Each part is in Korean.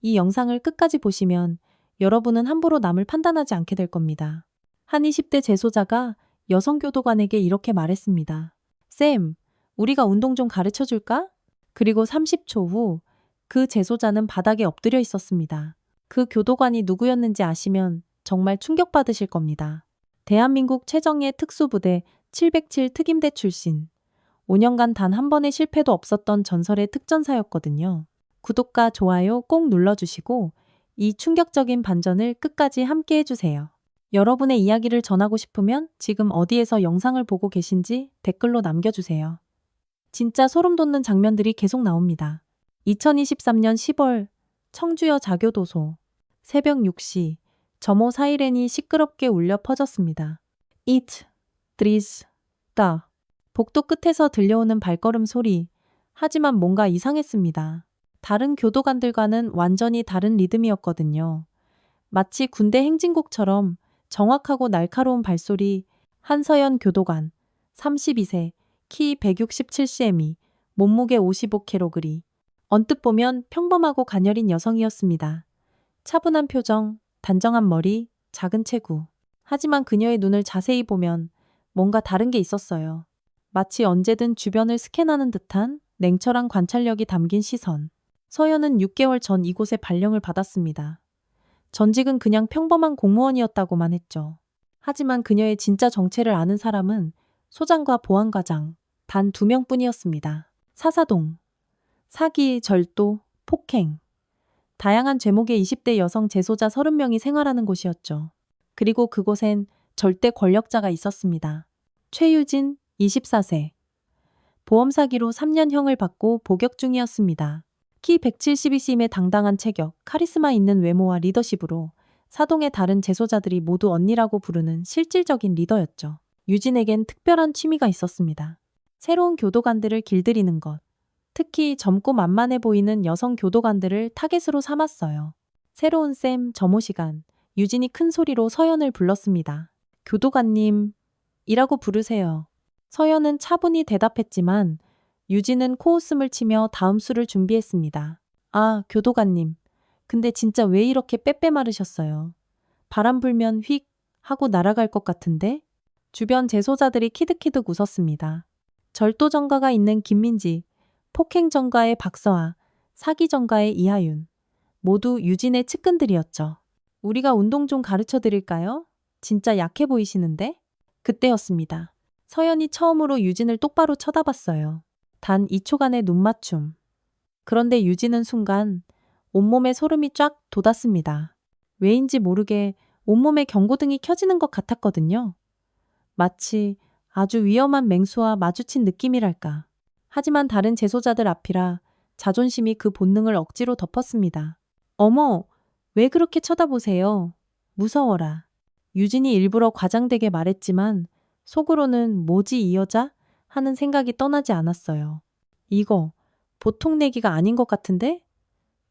이 영상을 끝까지 보시면 여러분은 함부로 남을 판단하지 않게 될 겁니다. 한 20대 재소자가 여성 교도관에게 이렇게 말했습니다. 쌤, 우리가 운동 좀 가르쳐 줄까? 그리고 30초 후 그 재소자는 바닥에 엎드려 있었습니다. 그 교도관이 누구였는지 아시면 정말 충격받으실 겁니다. 대한민국 최정예 특수부대 707 특임대 출신, 5년간 단 한 번의 실패도 없었던 전설의 특전사였거든요. 구독과 좋아요 꼭 눌러주시고 이 충격적인 반전을 끝까지 함께 해주세요. 여러분의 이야기를 전하고 싶으면 지금 어디에서 영상을 보고 계신지 댓글로 남겨주세요. 진짜 소름 돋는 장면들이 계속 나옵니다. 2023년 10월 청주여 자교도소 새벽 6시 점호 사이렌이 시끄럽게 울려 퍼졌습니다. It, Dris, Da. 복도 끝에서 들려오는 발걸음 소리. 하지만 뭔가 이상했습니다. 다른 교도관들과는 완전히 다른 리듬이었거든요. 마치 군대 행진곡처럼 정확하고 날카로운 발소리. 한서연 교도관, 32세, 키 167cm, 몸무게 55kg. 언뜻 보면 평범하고 가녀린 여성이었습니다. 차분한 표정, 단정한 머리, 작은 체구. 하지만 그녀의 눈을 자세히 보면 뭔가 다른 게 있었어요. 마치 언제든 주변을 스캔하는 듯한 냉철한 관찰력이 담긴 시선. 서연은 6개월 전 이곳에 발령을 받았습니다. 전직은 그냥 평범한 공무원이었다고만 했죠. 하지만 그녀의 진짜 정체를 아는 사람은 소장과 보안과장 단 2명뿐이었습니다. 사사동, 사기, 절도, 폭행. 다양한 제목의 20대 여성 재소자 30명이 생활하는 곳이었죠. 그리고 그곳엔 절대 권력자가 있었습니다. 최유진, 24세. 보험 사기로 3년형을 받고 복역 중이었습니다. 키 172cm의 당당한 체격, 카리스마 있는 외모와 리더십으로 사동의 다른 재소자들이 모두 언니라고 부르는 실질적인 리더였죠. 유진에겐 특별한 취미가 있었습니다. 새로운 교도관들을 길들이는 것. 특히 젊고 만만해 보이는 여성 교도관들을 타겟으로 삼았어요. 새로운 쌤, 점호 시간, 유진이 큰 소리로 서연을 불렀습니다. 교도관님, 이라고 부르세요. 서연은 차분히 대답했지만 유진은 코웃음을 치며 다음 수를 준비했습니다. 아, 교도관님. 근데 진짜 왜 이렇게 빼빼 마르셨어요? 바람 불면 휙 하고 날아갈 것 같은데? 주변 재소자들이 키득키득 웃었습니다. 절도 전가가 있는 김민지, 폭행 전가의 박서아, 사기 전가의 이하윤. 모두 유진의 측근들이었죠. 우리가 운동 좀 가르쳐 드릴까요? 진짜 약해 보이시는데? 그때였습니다. 서연이 처음으로 유진을 똑바로 쳐다봤어요. 단 2초간의 눈맞춤. 그런데 유진은 순간 온몸에 소름이 쫙 돋았습니다. 왜인지 모르게 온몸에 경고등이 켜지는 것 같았거든요. 마치 아주 위험한 맹수와 마주친 느낌이랄까. 하지만 다른 재소자들 앞이라 자존심이 그 본능을 억지로 덮었습니다. 어머, 왜 그렇게 쳐다보세요? 무서워라. 유진이 일부러 과장되게 말했지만 속으로는 뭐지 이 여자? 하는 생각이 떠나지 않았어요. 이거 보통 내기가 아닌 것 같은데?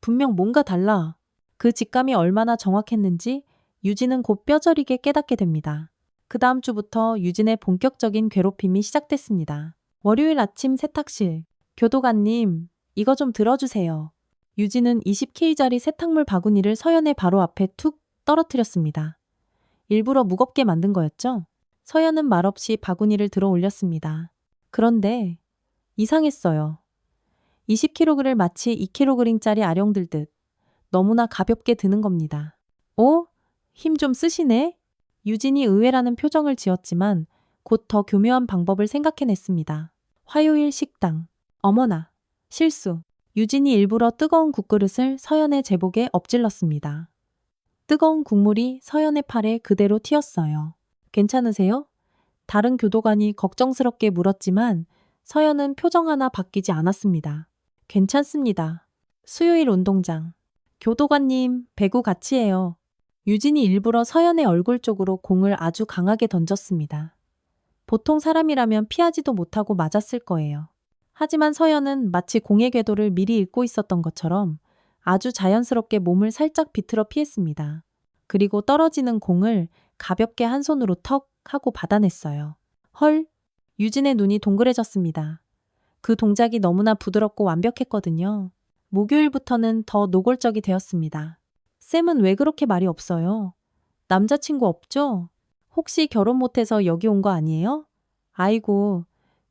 분명 뭔가 달라. 그 직감이 얼마나 정확했는지 유진은 곧 뼈저리게 깨닫게 됩니다. 그 다음 주부터 유진의 본격적인 괴롭힘이 시작됐습니다. 월요일 아침 세탁실. 교도관님, 이거 좀 들어주세요. 유진은 20kg짜리 세탁물 바구니를 서연의 바로 앞에 툭 떨어뜨렸습니다. 일부러 무겁게 만든 거였죠? 서연은 말없이 바구니를 들어 올렸습니다. 그런데 이상했어요. 20kg을 마치 2kg짜리 아령 들듯 너무나 가볍게 드는 겁니다. 오? 힘 좀 쓰시네? 유진이 의외라는 표정을 지었지만 곧 더 교묘한 방법을 생각해냈습니다. 화요일 식당. 어머나, 실수. 유진이 일부러 뜨거운 국그릇을 서연의 제복에 엎질렀습니다. 뜨거운 국물이 서연의 팔에 그대로 튀었어요. 괜찮으세요? 다른 교도관이 걱정스럽게 물었지만 서연은 표정 하나 바뀌지 않았습니다. 괜찮습니다. 수요일 운동장. 교도관님, 배구 같이 해요. 유진이 일부러 서연의 얼굴 쪽으로 공을 아주 강하게 던졌습니다. 보통 사람이라면 피하지도 못하고 맞았을 거예요. 하지만 서연은 마치 공의 궤도를 미리 읽고 있었던 것처럼 아주 자연스럽게 몸을 살짝 비틀어 피했습니다. 그리고 떨어지는 공을 가볍게 한 손으로 턱 하고 받아냈어요. 헐! 유진의 눈이 동그래졌습니다. 그 동작이 너무나 부드럽고 완벽했거든요. 목요일부터는 더 노골적이 되었습니다. 쌤은 왜 그렇게 말이 없어요? 남자친구 없죠? 혹시 결혼 못해서 여기 온 거 아니에요? 아이고,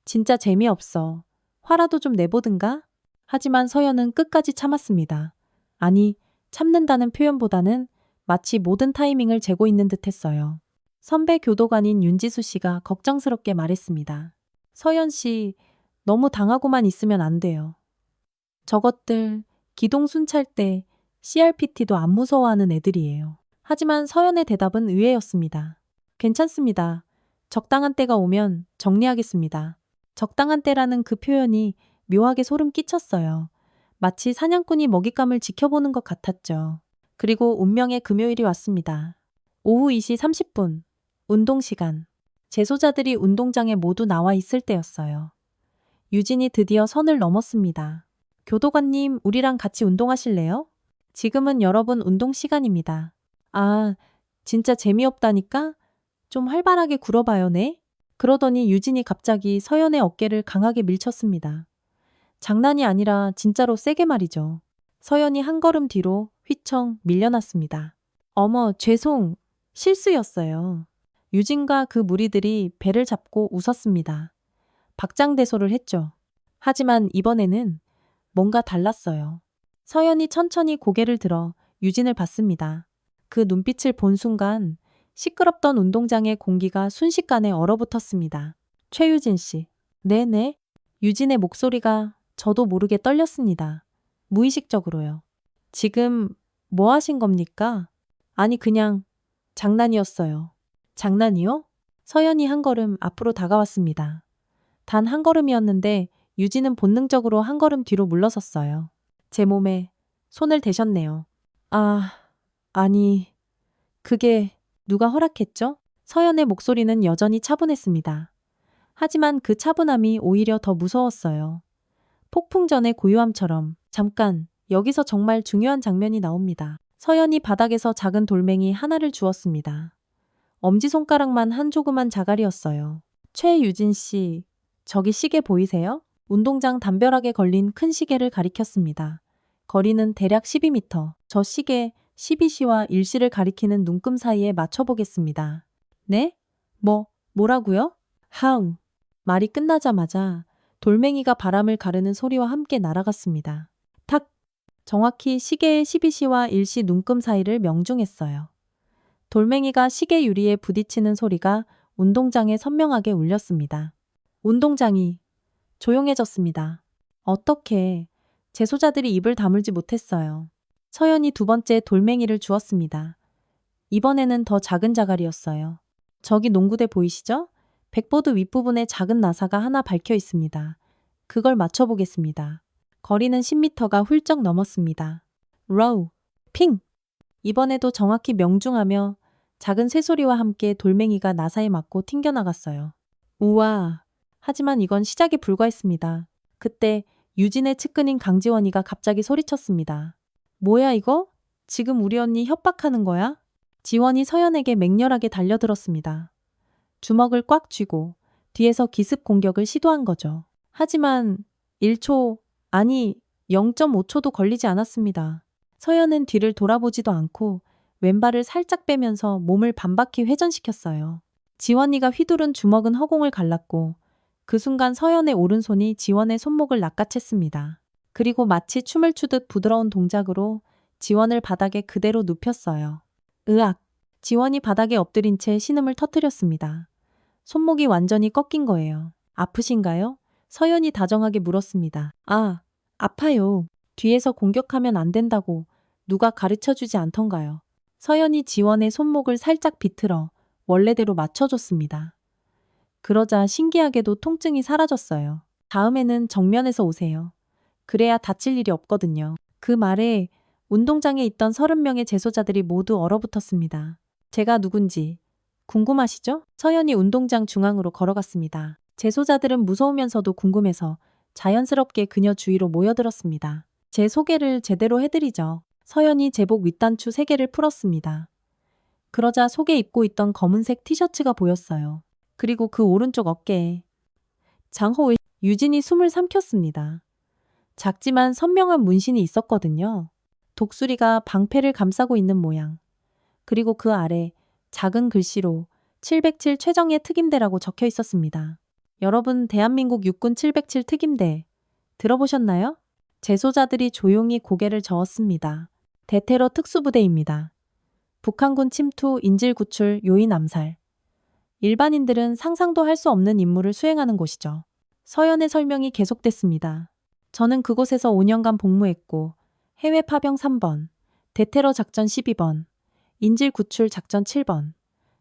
진짜 재미없어. 화라도 좀 내보든가? 하지만 서연은 끝까지 참았습니다. 아니, 참는다는 표현보다는 마치 모든 타이밍을 재고 있는 듯 했어요. 선배 교도관인 윤지수 씨가 걱정스럽게 말했습니다. 서연 씨, 너무 당하고만 있으면 안 돼요. 저것들 기동 순찰 때 CRPT도 안 무서워하는 애들이에요. 하지만 서연의 대답은 의외였습니다. 괜찮습니다. 적당한 때가 오면 정리하겠습니다. 적당한 때라는 그 표현이 묘하게 소름 끼쳤어요. 마치 사냥꾼이 먹잇감을 지켜보는 것 같았죠. 그리고 운명의 금요일이 왔습니다. 오후 2시 30분, 운동 시간. 재소자들이 운동장에 모두 나와 있을 때였어요. 유진이 드디어 선을 넘었습니다. 교도관님, 우리랑 같이 운동하실래요? 지금은 여러분 운동 시간입니다. 아, 진짜 재미없다니까? 좀 활발하게 굴어봐요, 네? 그러더니 유진이 갑자기 서연의 어깨를 강하게 밀쳤습니다. 장난이 아니라 진짜로 세게 말이죠. 서연이 한 걸음 뒤로 휘청 밀려났습니다. 어머, 죄송. 실수였어요. 유진과 그 무리들이 배를 잡고 웃었습니다. 박장대소를 했죠. 하지만 이번에는 뭔가 달랐어요. 서연이 천천히 고개를 들어 유진을 봤습니다. 그 눈빛을 본 순간 시끄럽던 운동장의 공기가 순식간에 얼어붙었습니다. 최유진 씨. 네네. 유진의 목소리가 저도 모르게 떨렸습니다. 무의식적으로요. 지금 뭐 하신 겁니까? 아니, 그냥 장난이었어요. 장난이요? 서연이 한 걸음 앞으로 다가왔습니다. 단 한 걸음이었는데 유진은 본능적으로 한 걸음 뒤로 물러섰어요. 제 몸에 손을 대셨네요. 아, 아니, 그게 누가 허락했죠? 서연의 목소리는 여전히 차분했습니다. 하지만 그 차분함이 오히려 더 무서웠어요. 폭풍 전의 고요함처럼. 잠깐, 여기서 정말 중요한 장면이 나옵니다. 서연이 바닥에서 작은 돌멩이 하나를 주었습니다. 엄지손가락만 한 조그만 자갈이었어요. 최유진 씨, 저기 시계 보이세요? 운동장 담벼락에 걸린 큰 시계를 가리켰습니다. 거리는 대략 12m. 저 시계 12시와 1시를 가리키는 눈금 사이에 맞춰보겠습니다. 네? 뭐라고요? 하응. 말이 끝나자마자 돌멩이가 바람을 가르는 소리와 함께 날아갔습니다. 탁! 정확히 시계의 12시와 1시 눈금 사이를 명중했어요. 돌멩이가 시계 유리에 부딪히는 소리가 운동장에 선명하게 울렸습니다. 운동장이 조용해졌습니다. 어떻게 재소자들이 입을 다물지 못했어요. 서연이 두 번째 돌멩이를 주었습니다. 이번에는 더 작은 자갈이었어요. 저기 농구대 보이시죠? 백보드 윗부분에 작은 나사가 하나 박혀 있습니다. 그걸 맞춰보겠습니다. 거리는 10m가 훌쩍 넘었습니다. 로우, 핑! 이번에도 정확히 명중하며 작은 쇠소리와 함께 돌멩이가 나사에 맞고 튕겨나갔어요. 우와! 하지만 이건 시작에 불과했습니다. 그때 유진의 측근인 강지원이가 갑자기 소리쳤습니다. 뭐야 이거? 지금 우리 언니 협박하는 거야? 지원이 서연에게 맹렬하게 달려들었습니다. 주먹을 꽉 쥐고 뒤에서 기습 공격을 시도한 거죠. 하지만 1초, 아니 0.5초도 걸리지 않았습니다. 서연은 뒤를 돌아보지도 않고 왼발을 살짝 빼면서 몸을 반바퀴 회전시켰어요. 지원이가 휘두른 주먹은 허공을 갈랐고 그 순간 서연의 오른손이 지원의 손목을 낚아챘습니다. 그리고 마치 춤을 추듯 부드러운 동작으로 지원을 바닥에 그대로 눕혔어요. 으악! 지원이 바닥에 엎드린 채 신음을 터뜨렸습니다. 손목이 완전히 꺾인 거예요. 아프신가요? 서연이 다정하게 물었습니다. 아, 아파요. 뒤에서 공격하면 안 된다고 누가 가르쳐주지 않던가요. 서연이 지원의 손목을 살짝 비틀어 원래대로 맞춰줬습니다. 그러자 신기하게도 통증이 사라졌어요. 다음에는 정면에서 오세요. 그래야 다칠 일이 없거든요. 그 말에 운동장에 있던 30명의 재소자들이 모두 얼어붙었습니다. 제가 누군지 궁금하시죠? 서연이 운동장 중앙으로 걸어갔습니다. 재소자들은 무서우면서도 궁금해서 자연스럽게 그녀 주위로 모여들었습니다. 제 소개를 제대로 해드리죠. 서연이 제복 윗단추 3개를 풀었습니다. 그러자 속에 입고 있던 검은색 티셔츠가 보였어요. 그리고 그 오른쪽 어깨에 장호의 유진이 숨을 삼켰습니다. 작지만 선명한 문신이 있었거든요. 독수리가 방패를 감싸고 있는 모양. 그리고 그 아래 작은 글씨로 707 최정예 특임대라고 적혀 있었습니다. 여러분, 대한민국 육군 707 특임대 들어보셨나요? 재소자들이 조용히 고개를 저었습니다. 대테러 특수부대입니다. 북한군 침투, 인질 구출, 요인 암살. 일반인들은 상상도 할 수 없는 임무를 수행하는 곳이죠. 서연의 설명이 계속됐습니다. 저는 그곳에서 5년간 복무했고 해외 파병 3번, 대테러 작전 12번, 인질 구출 작전 7번.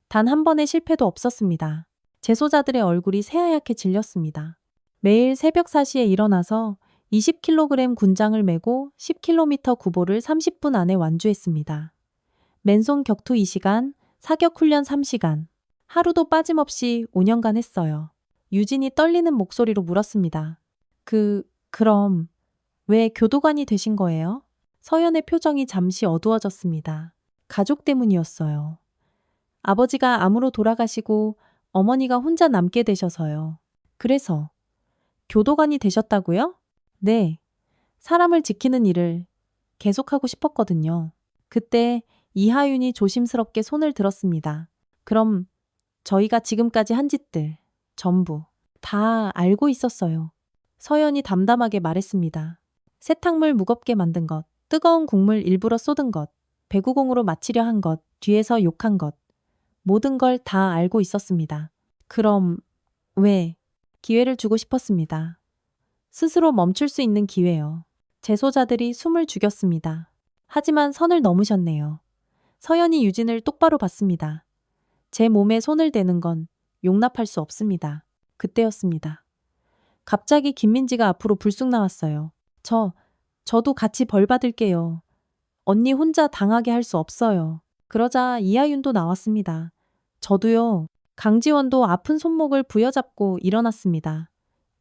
단 한 번의 실패도 없었습니다. 재소자들의 얼굴이 새하얗게 질렸습니다. 매일 새벽 4시에 일어나서 20kg 군장을 메고 10km 구보를 30분 안에 완주했습니다. 맨손 격투 2시간, 사격 훈련 3시간. 하루도 빠짐없이 5년간 했어요. 유진이 떨리는 목소리로 물었습니다. 그럼 왜 교도관이 되신 거예요? 서연의 표정이 잠시 어두워졌습니다. 가족 때문이었어요. 아버지가 암으로 돌아가시고 어머니가 혼자 남게 되셔서요. 그래서 교도관이 되셨다고요? 네. 사람을 지키는 일을 계속하고 싶었거든요. 그때 이하윤이 조심스럽게 손을 들었습니다. 그럼 저희가 지금까지 한 짓들 전부 다 알고 있었어요. 서연이 담담하게 말했습니다. 세탁물 무겁게 만든 것, 뜨거운 국물 일부러 쏟은 것, 배구공으로 마치려 한 것, 뒤에서 욕한 것, 모든 걸 다 알고 있었습니다. 그럼 왜? 기회를 주고 싶었습니다. 스스로 멈출 수 있는 기회요. 재소자들이 숨을 죽였습니다. 하지만 선을 넘으셨네요. 서연이 유진을 똑바로 봤습니다. 제 몸에 손을 대는 건 용납할 수 없습니다. 그때였습니다. 갑자기 김민지가 앞으로 불쑥 나왔어요. 저도 같이 벌 받을게요. 언니 혼자 당하게 할 수 없어요. 그러자 이하윤도 나왔습니다. 저도요. 강지원도 아픈 손목을 부여잡고 일어났습니다.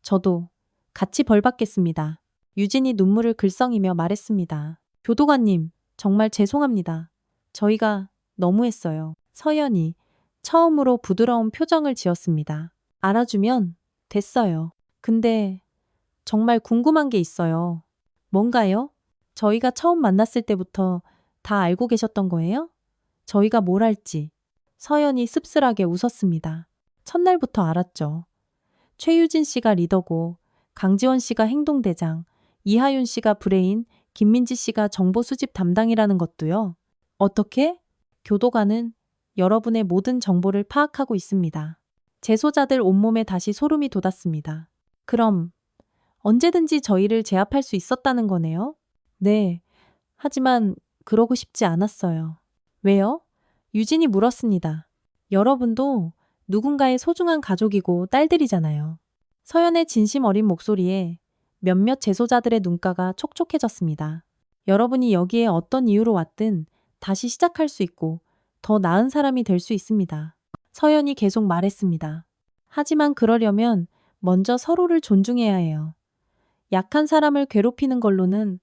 저도 같이 벌 받겠습니다. 유진이 눈물을 글썽이며 말했습니다. 교도관님, 정말 죄송합니다. 저희가 너무했어요. 서연이 처음으로 부드러운 표정을 지었습니다. 알아주면 됐어요. 근데 정말 궁금한 게 있어요. 뭔가요? 저희가 처음 만났을 때부터 다 알고 계셨던 거예요? 저희가 뭘 할지. 서연이 씁쓸하게 웃었습니다. 첫날부터 알았죠. 최유진 씨가 리더고 강지원 씨가 행동대장, 이하윤 씨가 브레인, 김민지 씨가 정보 수집 담당이라는 것도요. 어떻게? 교도관은 여러분의 모든 정보를 파악하고 있습니다. 재소자들 온몸에 다시 소름이 돋았습니다. 그럼 언제든지 저희를 제압할 수 있었다는 거네요? 네. 하지만 그러고 싶지 않았어요. 왜요? 유진이 물었습니다. 여러분도 누군가의 소중한 가족이고 딸들이잖아요. 서연의 진심 어린 목소리에 몇몇 재소자들의 눈가가 촉촉해졌습니다. 여러분이 여기에 어떤 이유로 왔든 다시 시작할 수 있고 더 나은 사람이 될 수 있습니다. 서연이 계속 말했습니다. 하지만 그러려면 먼저 서로를 존중해야 해요. 약한 사람을 괴롭히는 걸로는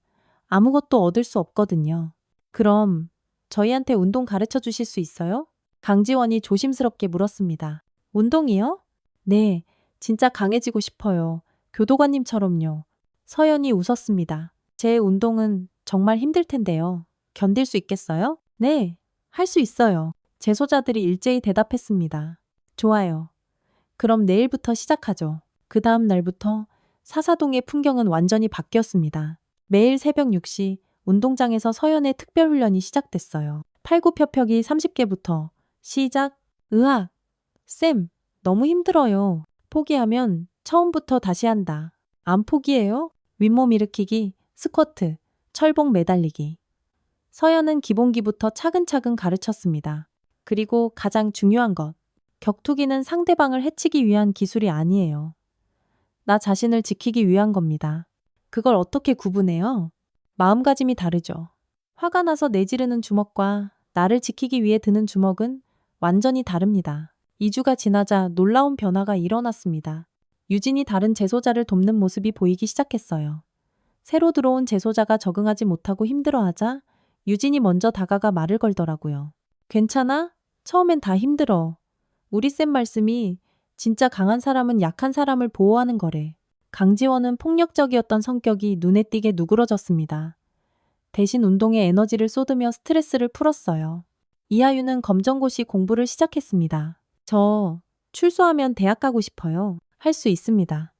아무것도 얻을 수 없거든요. 그럼 저희한테 운동 가르쳐 주실 수 있어요? 강지원이 조심스럽게 물었습니다. 운동이요? 네, 진짜 강해지고 싶어요. 교도관님처럼요. 서연이 웃었습니다. 제 운동은 정말 힘들 텐데요. 견딜 수 있겠어요? 네, 할 수 있어요. 재소자들이 일제히 대답했습니다. 좋아요. 그럼 내일부터 시작하죠. 그 다음 날부터 사사동의 풍경은 완전히 바뀌었습니다. 매일 새벽 6시 운동장에서 서연의 특별훈련이 시작됐어요. 팔굽혀펴기 30개부터 시작. 으악! 쌤, 너무 힘들어요. 포기하면 처음부터 다시 한다. 안 포기해요? 윗몸 일으키기, 스쿼트, 철봉 매달리기. 서연은 기본기부터 차근차근 가르쳤습니다. 그리고 가장 중요한 것. 격투기는 상대방을 해치기 위한 기술이 아니에요. 나 자신을 지키기 위한 겁니다. 그걸 어떻게 구분해요? 마음가짐이 다르죠. 화가 나서 내지르는 주먹과 나를 지키기 위해 드는 주먹은 완전히 다릅니다. 2주가 지나자 놀라운 변화가 일어났습니다. 유진이 다른 재소자를 돕는 모습이 보이기 시작했어요. 새로 들어온 재소자가 적응하지 못하고 힘들어하자 유진이 먼저 다가가 말을 걸더라고요. 괜찮아? 처음엔 다 힘들어. 우리 쌤 말씀이 진짜 강한 사람은 약한 사람을 보호하는 거래. 강지원은 폭력적이었던 성격이 눈에 띄게 누그러졌습니다. 대신 운동에 에너지를 쏟으며 스트레스를 풀었어요. 이하윤은 검정고시 공부를 시작했습니다. 저 출소하면 대학 가고 싶어요. 할 수 있습니다.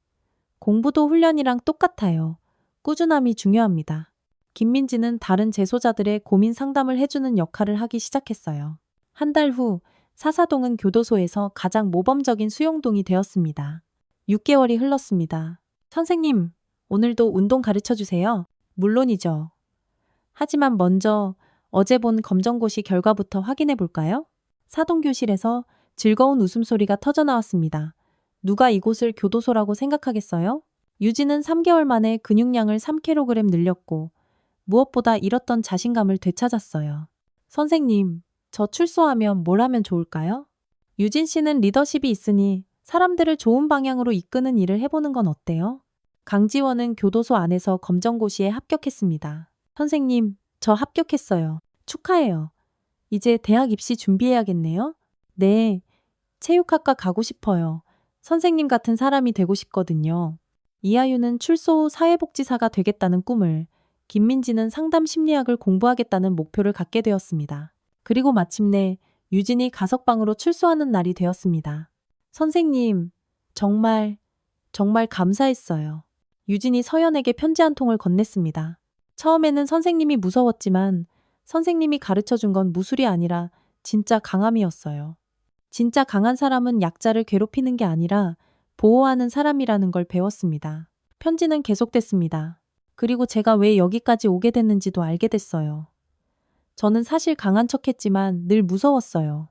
공부도 훈련이랑 똑같아요. 꾸준함이 중요합니다. 김민지는 다른 재소자들의 고민 상담을 해주는 역할을 하기 시작했어요. 한 달 후 사사동은 교도소에서 가장 모범적인 수용동이 되었습니다. 6개월이 흘렀습니다. 선생님, 오늘도 운동 가르쳐 주세요. 물론이죠. 하지만 먼저 어제 본 검정고시 결과부터 확인해 볼까요? 사동교실에서 즐거운 웃음소리가 터져나왔습니다. 누가 이곳을 교도소라고 생각하겠어요? 유진은 3개월 만에 근육량을 3kg 늘렸고 무엇보다 잃었던 자신감을 되찾았어요. 선생님, 저 출소하면 뭘 하면 좋을까요? 유진 씨는 리더십이 있으니 사람들을 좋은 방향으로 이끄는 일을 해보는 건 어때요? 강지원은 교도소 안에서 검정고시에 합격했습니다. 선생님, 저 합격했어요. 축하해요. 이제 대학 입시 준비해야겠네요? 네, 체육학과 가고 싶어요. 선생님 같은 사람이 되고 싶거든요. 이하윤은 출소 후 사회복지사가 되겠다는 꿈을, 김민지는 상담 심리학을 공부하겠다는 목표를 갖게 되었습니다. 그리고 마침내 유진이 가석방으로 출소하는 날이 되었습니다. 선생님, 정말 감사했어요. 유진이 서연에게 편지 한 통을 건넸습니다. 처음에는 선생님이 무서웠지만 선생님이 가르쳐 준 건 무술이 아니라 진짜 강함이었어요. 진짜 강한 사람은 약자를 괴롭히는 게 아니라 보호하는 사람이라는 걸 배웠습니다. 편지는 계속됐습니다. 그리고 제가 왜 여기까지 오게 됐는지도 알게 됐어요. 저는 사실 강한 척했지만 늘 무서웠어요.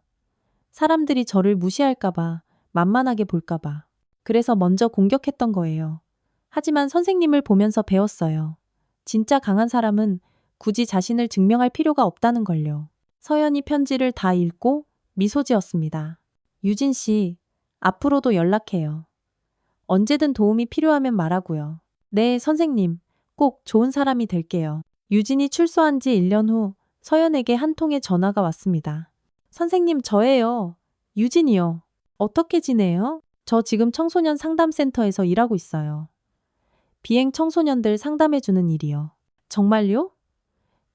사람들이 저를 무시할까봐, 만만하게 볼까봐. 그래서 먼저 공격했던 거예요. 하지만 선생님을 보면서 배웠어요. 진짜 강한 사람은 굳이 자신을 증명할 필요가 없다는 걸요. 서연이 편지를 다 읽고 미소 지었습니다. 유진 씨, 앞으로도 연락해요. 언제든 도움이 필요하면 말하고요. 네, 선생님. 꼭 좋은 사람이 될게요. 유진이 출소한 지 1년 후 서연에게 한 통의 전화가 왔습니다. 선생님, 저예요. 유진이요. 어떻게 지내요? 저 지금 청소년 상담센터에서 일하고 있어요. 비행 청소년들 상담해주는 일이요. 정말요?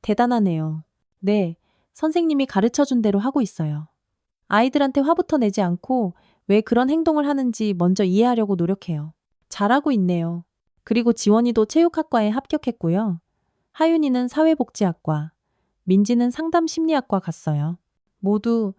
대단하네요. 네, 선생님이 가르쳐준 대로 하고 있어요. 아이들한테 화부터 내지 않고 왜 그런 행동을 하는지 먼저 이해하려고 노력해요. 잘하고 있네요. 그리고 지원이도 체육학과에 합격했고요. 하윤이는 사회복지학과, 민지는 상담심리학과 갔어요. 모두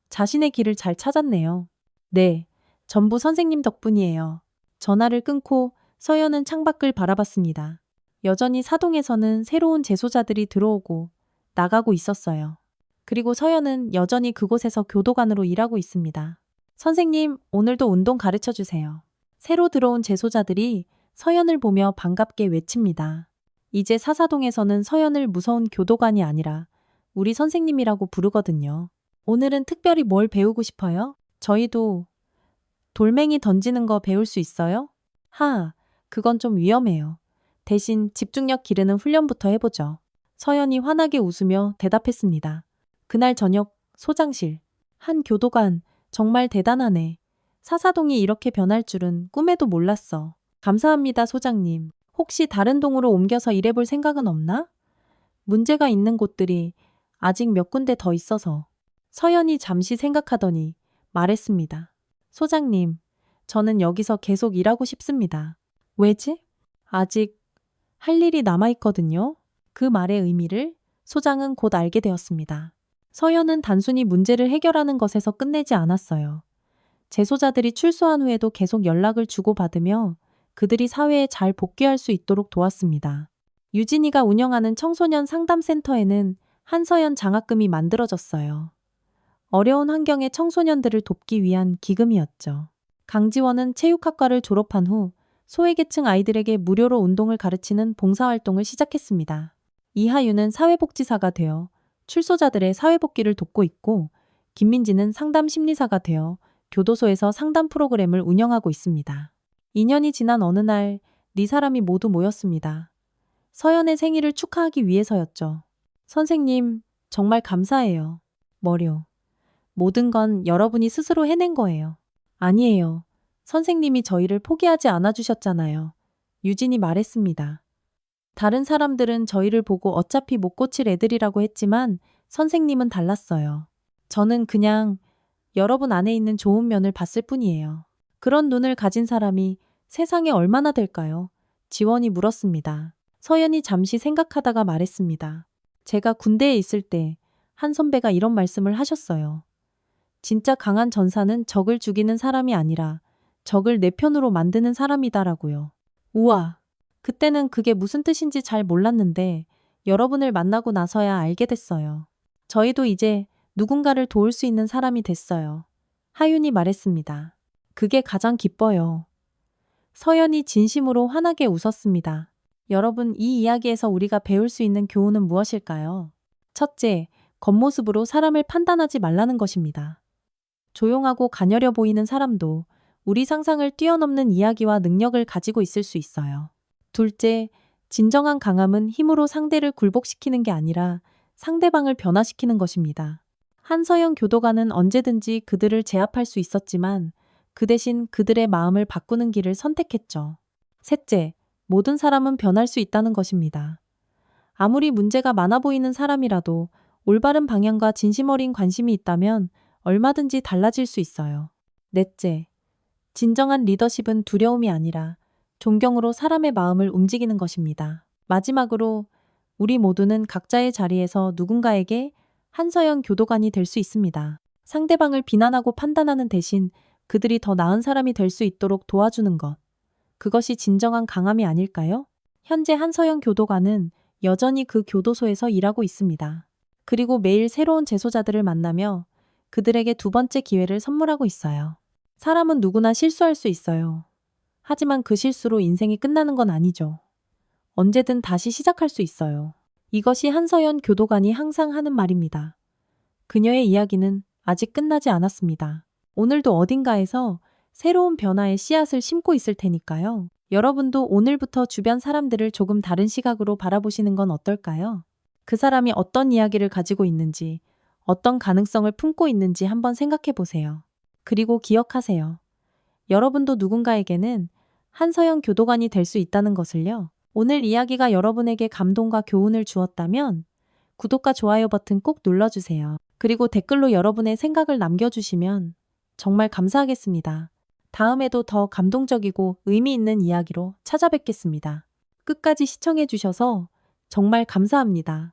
자신의 길을 잘 찾았네요. 네, 전부 선생님 덕분이에요. 전화를 끊고 서연은 창밖을 바라봤습니다. 여전히 사동에서는 새로운 재소자들이 들어오고 나가고 있었어요. 그리고 서연은 여전히 그곳에서 교도관으로 일하고 있습니다. 선생님, 오늘도 운동 가르쳐 주세요. 새로 들어온 재소자들이 서연을 보며 반갑게 외칩니다. 이제 사사동에서는 서연을 무서운 교도관이 아니라 우리 선생님이라고 부르거든요. 오늘은 특별히 뭘 배우고 싶어요? 저희도 돌멩이 던지는 거 배울 수 있어요? 그건 좀 위험해요. 대신 집중력 기르는 훈련부터 해보죠. 서연이 환하게 웃으며 대답했습니다. 그날 저녁 소장실. 한 교도관, 정말 대단하네. 사사동이 이렇게 변할 줄은 꿈에도 몰랐어. 감사합니다, 소장님. 혹시 다른 동으로 옮겨서 일해볼 생각은 없나? 문제가 있는 곳들이 아직 몇 군데 더 있어서. 서연이 잠시 생각하더니 말했습니다. 소장님, 저는 여기서 계속 일하고 싶습니다. 왜지? 아직 할 일이 남아있거든요. 그 말의 의미를 소장은 곧 알게 되었습니다. 서연은 단순히 문제를 해결하는 것에서 끝내지 않았어요. 재소자들이 출소한 후에도 계속 연락을 주고받으며 그들이 사회에 잘 복귀할 수 있도록 도왔습니다. 유진이가 운영하는 청소년 상담센터에는 한서연 장학금이 만들어졌어요. 어려운 환경의 청소년들을 돕기 위한 기금이었죠. 강지원은 체육학과를 졸업한 후 소외계층 아이들에게 무료로 운동을 가르치는 봉사활동을 시작했습니다. 이하윤은 사회복지사가 되어 출소자들의 사회복귀를 돕고 있고 김민지는 상담심리사가 되어 교도소에서 상담 프로그램을 운영하고 있습니다. 2년이 지난 어느 날 네 사람이 모두 모였습니다. 서연의 생일을 축하하기 위해서였죠. 선생님, 정말 감사해요. 뭐려. 모든 건 여러분이 스스로 해낸 거예요. 아니에요. 선생님이 저희를 포기하지 않아 주셨잖아요. 유진이 말했습니다. 다른 사람들은 저희를 보고 어차피 못 고칠 애들이라고 했지만 선생님은 달랐어요. 저는 그냥 여러분 안에 있는 좋은 면을 봤을 뿐이에요. 그런 눈을 가진 사람이 세상에 얼마나 될까요? 지원이 물었습니다. 서연이 잠시 생각하다가 말했습니다. 제가 군대에 있을 때 한 선배가 이런 말씀을 하셨어요. 진짜 강한 전사는 적을 죽이는 사람이 아니라 적을 내 편으로 만드는 사람이다라고요. 우와! 그때는 그게 무슨 뜻인지 잘 몰랐는데 여러분을 만나고 나서야 알게 됐어요. 저희도 이제 누군가를 도울 수 있는 사람이 됐어요. 하윤이 말했습니다. 그게 가장 기뻐요. 서연이 진심으로 환하게 웃었습니다. 여러분, 이 이야기에서 우리가 배울 수 있는 교훈은 무엇일까요? 첫째, 겉모습으로 사람을 판단하지 말라는 것입니다. 조용하고 가녀려 보이는 사람도 우리 상상을 뛰어넘는 이야기와 능력을 가지고 있을 수 있어요. 둘째, 진정한 강함은 힘으로 상대를 굴복시키는 게 아니라 상대방을 변화시키는 것입니다. 한서영 교도관은 언제든지 그들을 제압할 수 있었지만 그 대신 그들의 마음을 바꾸는 길을 선택했죠. 셋째, 모든 사람은 변할 수 있다는 것입니다. 아무리 문제가 많아 보이는 사람이라도 올바른 방향과 진심 어린 관심이 있다면 얼마든지 달라질 수 있어요. 넷째, 진정한 리더십은 두려움이 아니라 존경으로 사람의 마음을 움직이는 것입니다. 마지막으로 우리 모두는 각자의 자리에서 누군가에게 한서영 교도관이 될 수 있습니다. 상대방을 비난하고 판단하는 대신 그들이 더 나은 사람이 될 수 있도록 도와주는 것. 그것이 진정한 강함이 아닐까요? 현재 한서영 교도관은 여전히 그 교도소에서 일하고 있습니다. 그리고 매일 새로운 재소자들을 만나며 그들에게 두 번째 기회를 선물하고 있어요. 사람은 누구나 실수할 수 있어요. 하지만 그 실수로 인생이 끝나는 건 아니죠. 언제든 다시 시작할 수 있어요. 이것이 한서연 교도관이 항상 하는 말입니다. 그녀의 이야기는 아직 끝나지 않았습니다. 오늘도 어딘가에서 새로운 변화의 씨앗을 심고 있을 테니까요. 여러분도 오늘부터 주변 사람들을 조금 다른 시각으로 바라보시는 건 어떨까요? 그 사람이 어떤 이야기를 가지고 있는지, 어떤 가능성을 품고 있는지 한번 생각해 보세요. 그리고 기억하세요. 여러분도 누군가에게는 한서영 교도관이 될 수 있다는 것을요. 오늘 이야기가 여러분에게 감동과 교훈을 주었다면 구독과 좋아요 버튼 꼭 눌러주세요. 그리고 댓글로 여러분의 생각을 남겨주시면 정말 감사하겠습니다. 다음에도 더 감동적이고 의미 있는 이야기로 찾아뵙겠습니다. 끝까지 시청해 주셔서 정말 감사합니다.